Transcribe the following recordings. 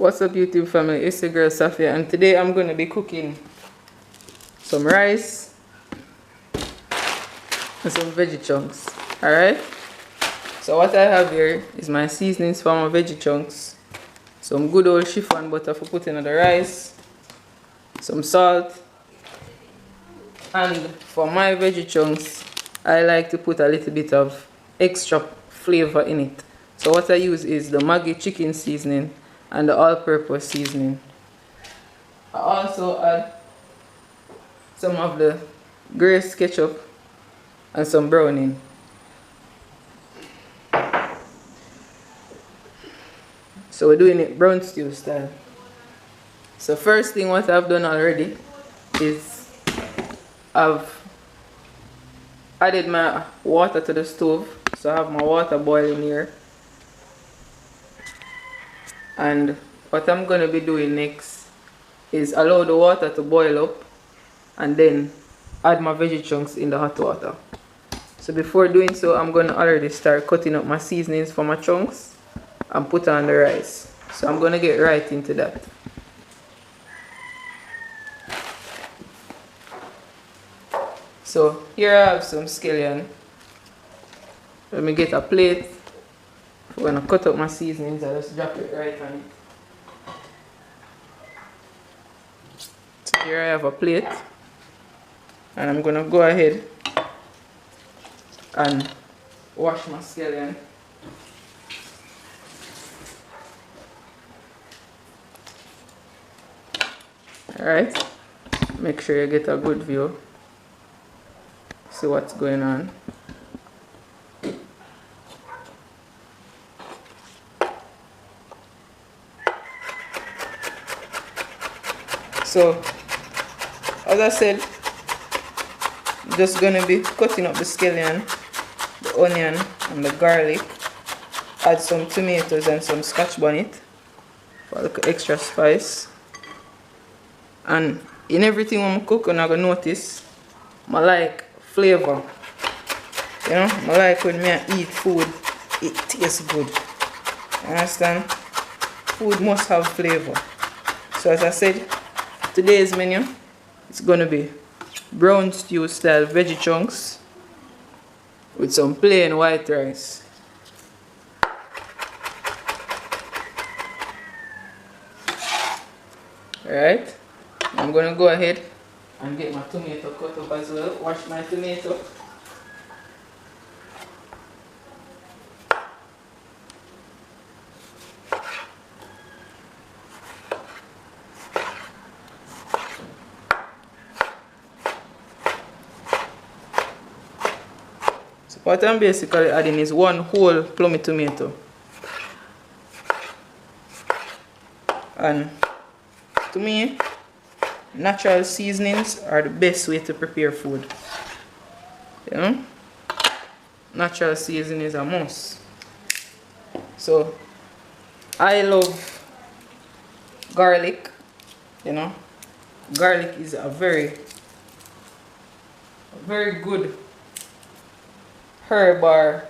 What's up YouTube family, it's your girl Safia, and today I'm going to be cooking some rice and some veggie chunks. Alright, so what I have here is my seasonings for my veggie chunks, some good old chiffon butter for putting in the rice, some salt, and for my veggie chunks I like to put a little bit of extra flavor in it. So what I use is the Maggi chicken seasoning and the all-purpose seasoning. I also add some of the Grace ketchup and some browning. So we're doing it brown stew style. So first thing what I've done already is I've added my water to the stove. So I have my water boiling here. And what I'm going to be doing next is allow the water to boil up and then add my veggie chunks in the hot water. So before doing so, I'm going to already start cutting up my seasonings for my chunks and put on the rice. So I'm going to get right into that. So here I have some scallion. Let me get a plate. I'm going to cut up my seasonings and just drop it right on it. So here I have a plate. And I'm going to go ahead and wash my scallion. Alright. Make sure you get a good view. See what's going on. So, as I said, I'm just going to be cutting up the scallion, the onion and the garlic. Add some tomatoes and some scotch bonnet for a little extra spice. And in everything I'm cooking, I'm going to notice I like flavor. You know, I like when I eat food, it tastes good. You understand? Food must have flavor. So as I said, today's menu is going to be brown stew style veggie chunks with some plain white rice. Alright, I'm going to go ahead and get my tomato cut up as well. Wash my tomato. So what I'm basically adding is one whole plummy tomato. And to me, natural seasonings are the best way to prepare food. You know? Natural seasoning is a must. So, I love garlic. You know? Garlic is a very good herb, or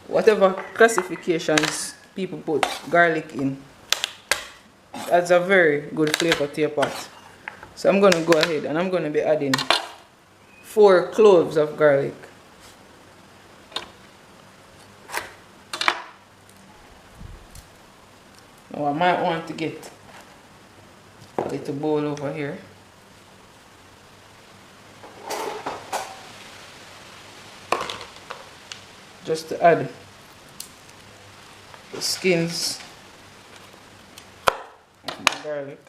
whatever classifications people put garlic in. That's a very good flavor to your pot. So I'm going to go ahead and I'm going to be adding 4 cloves of garlic. Now I might want to get a little bowl over here. Just to add the skins of the garlic.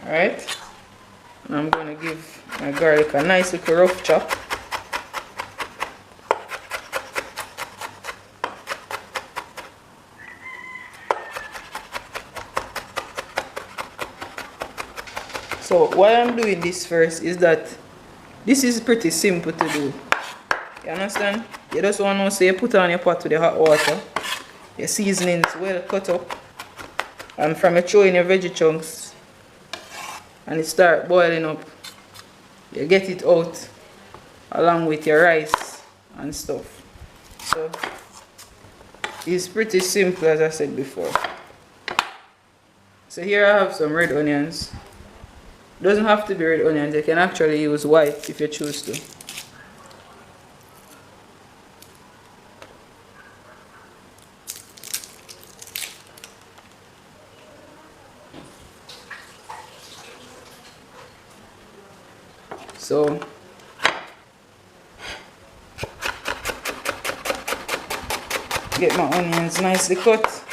Alright, and I'm going to give my garlic a nice little rough chop. So why I'm doing this first is that this is pretty simple to do. You understand? You just want to say you put on your pot with the hot water. Your seasonings well cut up. And from you throw in your veggie chunks and it start boiling up, you get it out along with your rice and stuff. So it's pretty simple, as I said before. So here I have some red onions. Doesn't have to be red onions, you can actually use white if you choose to. So get my onions nicely cut.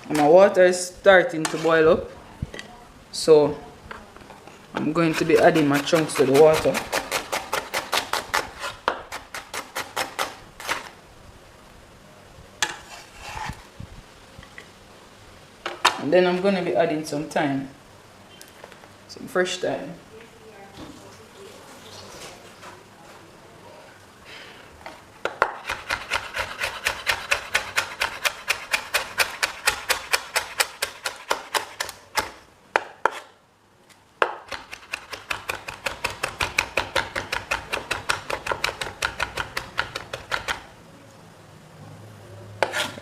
And my water is starting to boil up. So I'm going to be adding my chunks to the water. And then I'm going to be adding some thyme. Some fresh thyme.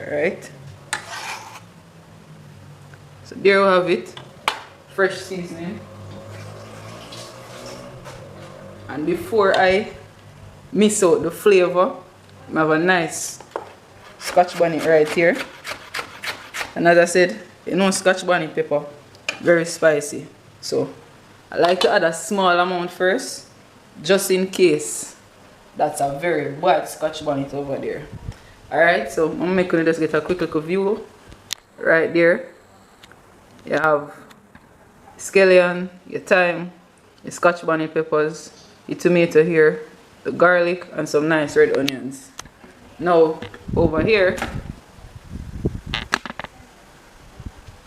Alright, so there we have it, fresh seasoning. And before I miss out the flavor, I have a nice scotch bonnet right here. And as I said, you know, scotch bonnet pepper, very spicy. So I like to add a small amount first, just in case that's a very bad scotch bonnet over there. Alright, so I'm going to just get a quick little view. Right there, you have scallion, your thyme, your scotch bonnet peppers, your tomato here, the garlic, and some nice red onions. Now, over here,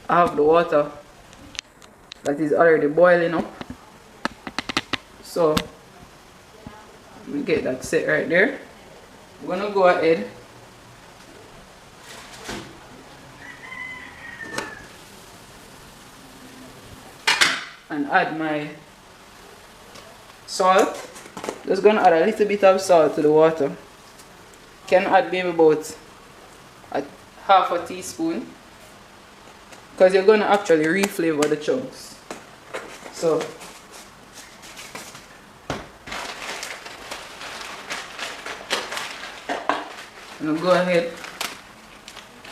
I have the water that is already boiling up. So, let me get that set right there. I'm going to go ahead and add my salt. Just gonna add a little bit of salt to the water. Can add maybe about half a teaspoon, because you're gonna actually reflavor the chunks. So I'm gonna go ahead,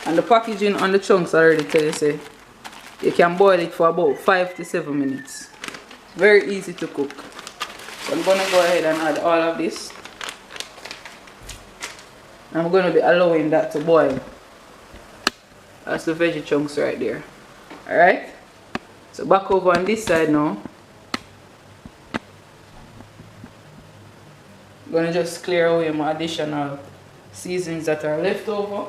and the packaging on the chunks already tell you say you can boil it for about 5 to 7 minutes. Very easy to cook. So I'm going to go ahead and add all of this. I'm going to be allowing that to boil. That's the veggie chunks right there. Alright? So back over on this side now. I'm going to just clear away my additional seasonings that are left over.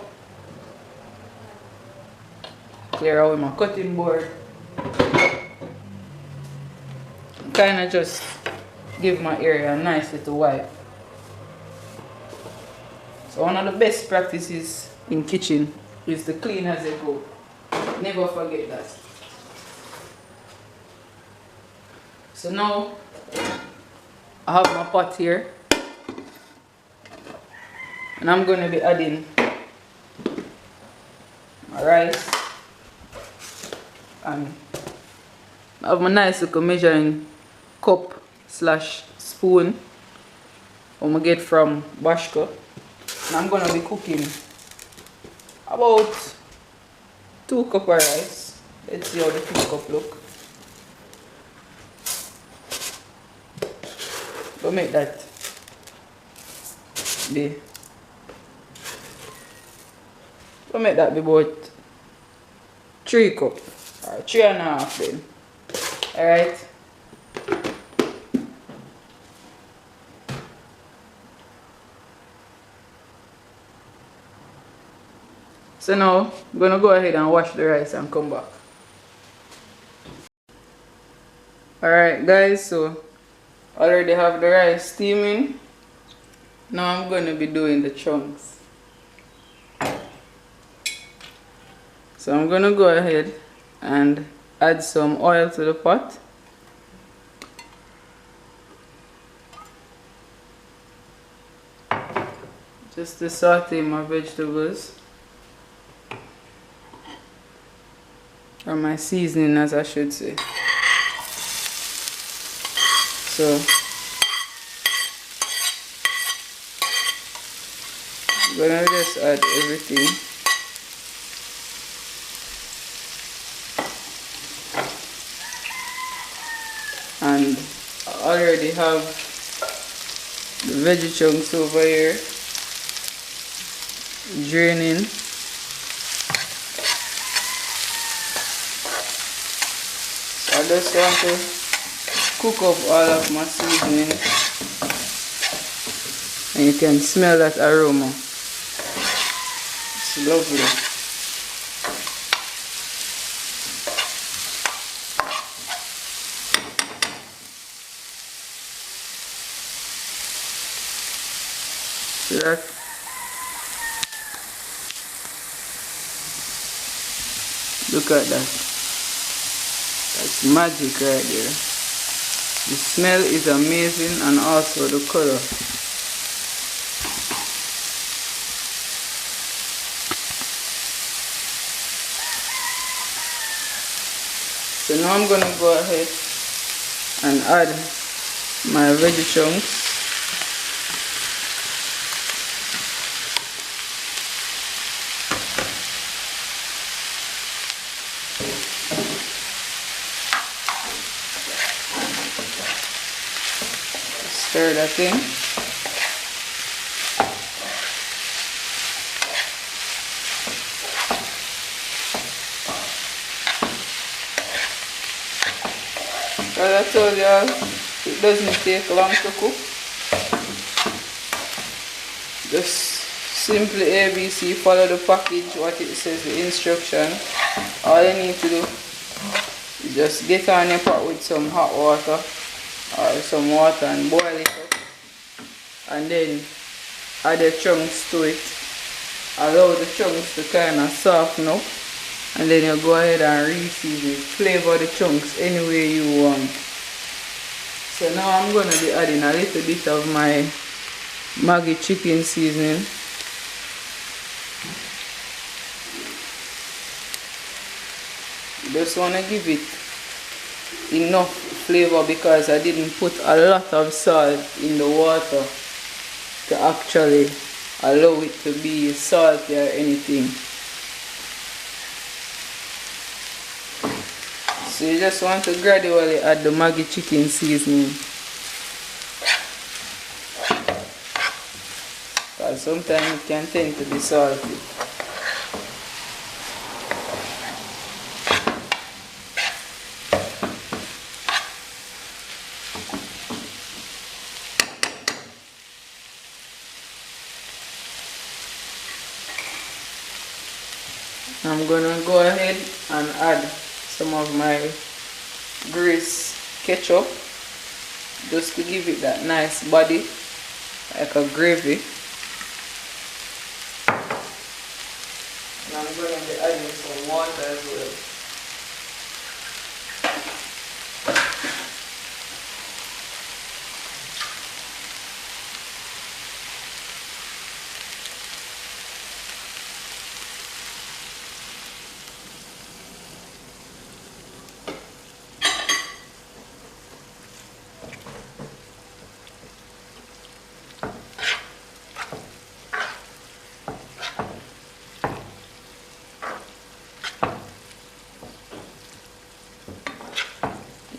Clear away my cutting board. Kind of just give my area a nice little wipe. So one of the best practices in kitchen is to clean as you go. Never forget that. So now I have my pot here, and I'm going to be adding my rice. And I have my nice little measuring cup slash spoon I'm gonna get from Bashka. And I'm gonna be cooking about 2 cups of rice. Let's see how the 2 cups look. We'll make that be. We'll make that be about 3 cups. Or 3.5 then. Alright. So now I'm gonna go ahead and wash the rice and come back. Alright guys, so I already have the rice steaming. Now I'm gonna be doing the chunks. So I'm gonna go ahead and add some oil to the pot. Just to saute my vegetables, or my seasoning as I should say. So I'm gonna just add everything. And I already have the veggie chunks over here draining. So I just want to cook up all of my seasoning, and you can smell that aroma. It's lovely. See that? Look at that. That's magic right there. The smell is amazing, and also the color. So now I'm gonna go ahead and add my veggie chunks. Stir that in. As I told y'all, it doesn't take long to cook. Just simply ABC, follow the package, what it says, the instruction. All you need to do is just get on your pot with some hot water or some water and boil it up, and then add the chunks to it. Allow the chunks to kind of soften up, and then you go ahead and re-season it. Flavor the chunks any way you want. So now I'm going to be adding a little bit of my Maggi chicken seasoning. Just want to give it enough flavor because I didn't put a lot of salt in the water to actually allow it to be salty or anything. So you just want to gradually add the Maggi chicken seasoning, because sometimes it can tend to be salty. I'm gonna go ahead and add some of my grease ketchup just to give it that nice body, like a gravy. And I'm gonna be adding some water as well.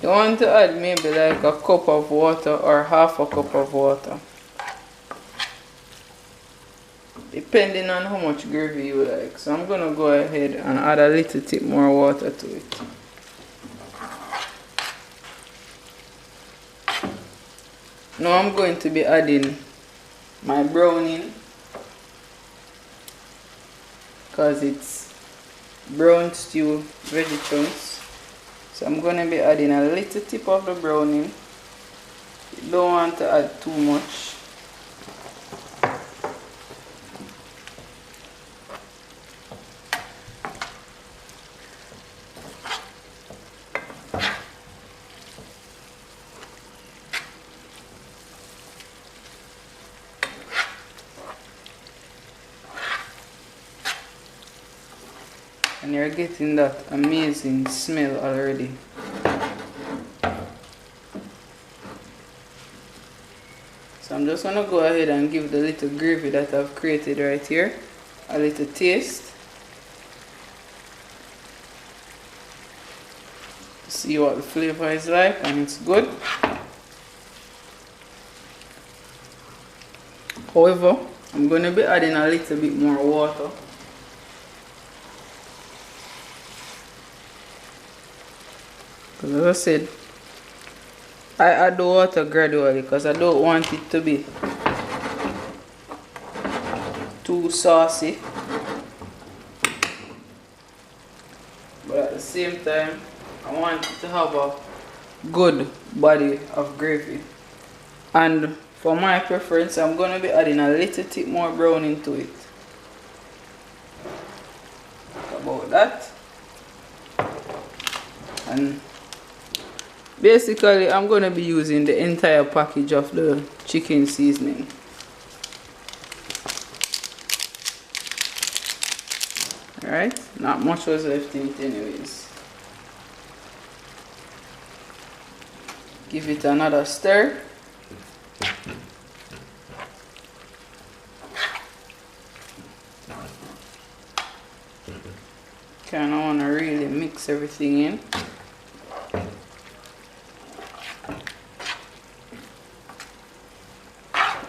You want to add maybe like a cup of water or half a cup of water, depending on how much gravy you like. So I'm gonna go ahead and add a little bit more water to it. Now I'm going to be adding my browning, because it's brown stew veggie chunks. So I'm going to be adding a little tip of the browning. You don't want to add too much. and you're getting that amazing smell already. So I'm just gonna go ahead and give the little gravy that I've created right here a little taste. See what the flavor is like, and it's good. However, I'm going to be adding a little bit more water. Because as I said, I add the water gradually because I don't want it to be too saucy. But at the same time, I want it to have a good body of gravy. And for my preference, I'm going to be adding a little bit more brown into it. About that. And basically, I'm going to be using the entire package of the chicken seasoning. Alright, not much was left in it anyways. Give it another stir. Kind of want to really mix everything in.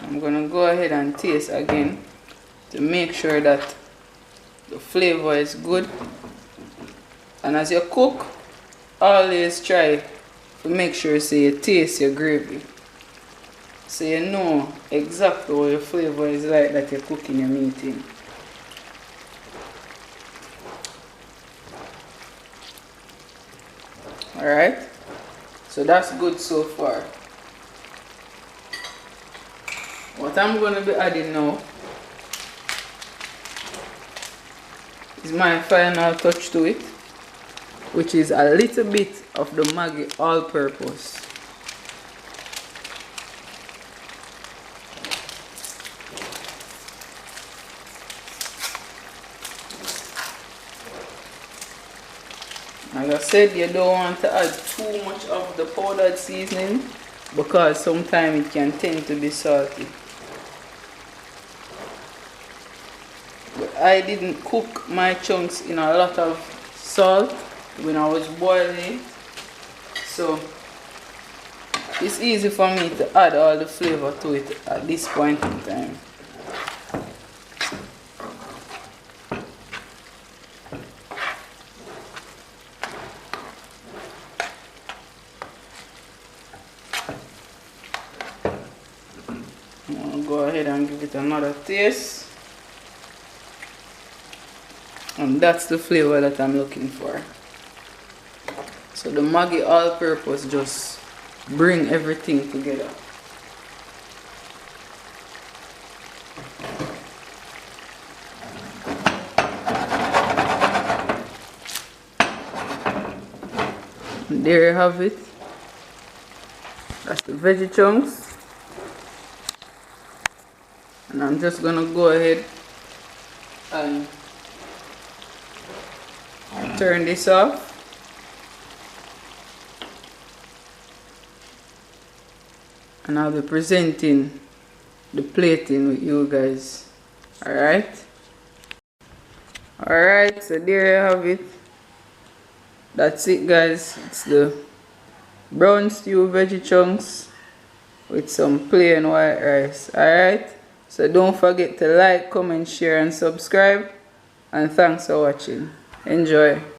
I'm going to go ahead and taste again to make sure that the flavor is good. And as you cook, always try to make sure you taste your gravy, so you know exactly what your flavor is like that you're cooking your meat in. Alright, so that's good so far. What I'm going to be adding now is my final touch to it, which is a little bit of the Maggi all-purpose. Like I said, you don't want to add too much of the powdered seasoning because sometimes it can tend to be salty. But I didn't cook my chunks in a lot of salt when I was boiling, so it's easy for me to add all the flavor to it at this point in time. I'm gonna go ahead and give it another taste. And that's the flavor that I'm looking for. So the Maggi all-purpose just bring everything together. And there you have it. That's the veggie chunks. And I'm just gonna go ahead and turn this off. And I'll be presenting the plating with you guys. Alright? Alright, so there you have it. That's it, guys. It's the brown stew veggie chunks with some plain white rice. Alright? So don't forget to like, comment, share and subscribe. And thanks for watching. Enjoy.